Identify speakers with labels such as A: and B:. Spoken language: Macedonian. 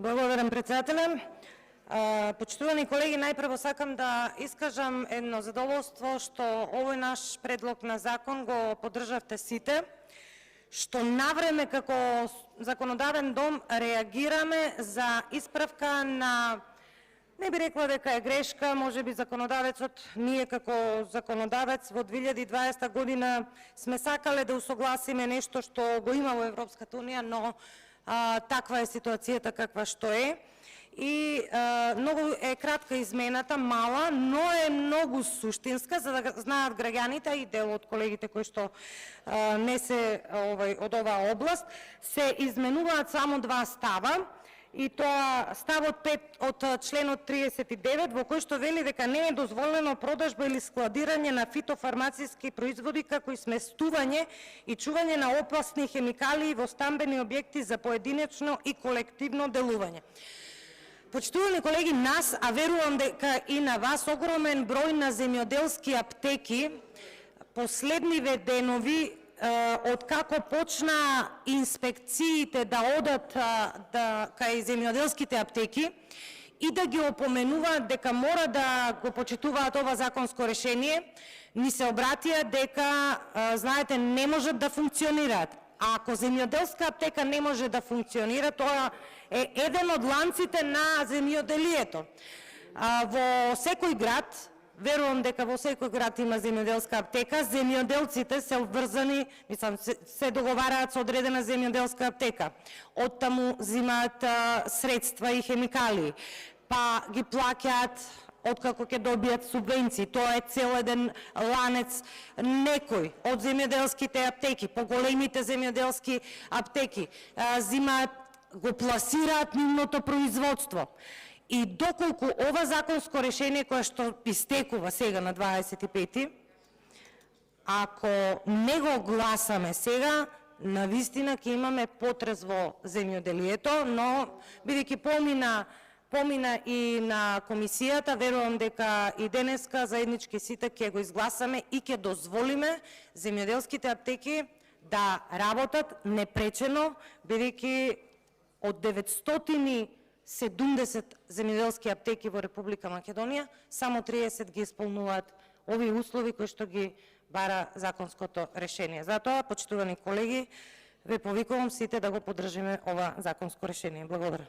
A: Благодарам, председателе. Почитувани колеги, најпрво сакам да искажам едно задоволство што овој наш предлог на закон го поддржавте сите, што навреме како законодавен дом реагираме за исправка на, не би рекла дека е грешка, можеби законодавецот, ние како законодавец во 2020 година сме сакале да усогласиме нешто што го има во Европската унија, но таква е ситуацијата каква што е. И многу е кратка измената, мала, но е многу суштинска, за да знаат граѓаните и дел од колегите кои што не се од оваа област. Се изменуваат само два става, и тоа ставот 5 од членот 39, во кој што вели дека не е дозволено продажба или складирање на фитофармациски производи, како и сместување и чување на опасни хемикалии во стамбени објекти за поединечно и колективно делување. Почитувани колеги, нас, а верувам дека и на вас, огромен број на земјоделски аптеки последниве денови, од како почна инспекциите да одат кај земјоделските аптеки и да ги опоменуваат дека мора да го почитуваат ова законско решение, ни се обратија дека, знаете, не можат да функционираат. А ако земјоделска аптека не може да функционира, тоа е еден од ланците на земјоделието. Во секој град, верувам дека во секој град има земјоделска аптека, земјоделците се обврзани, се договараат со одредена земјоделска аптека. Оттаму зимаат средства и хемикалии, па ги плаќаат откако ќе добијат субвенции. Тоа е цел еден ланец. Некој од земјоделските аптеки, поголемите земјоделски аптеки, зимаат, го пласираат нивното производство. И доколку ова законско решение кое што истекува сега на 25-ти, ако не го гласаме сега, навистина ќе имаме потрес во земјоделието, но бидејќи помина и на комисијата, верувам дека и денеска заеднички сите ќе го изгласаме и ќе дозволиме земјоделските аптеки да работат непречено, бидејќи од 970 земјоделски аптеки во Република Македонија, само 30 ги исполнуваат овие услови кои што ги бара законското решение. Затоа, почитувани колеги, ве повикувам сите да го поддржиме ова законско решение. Благодарам.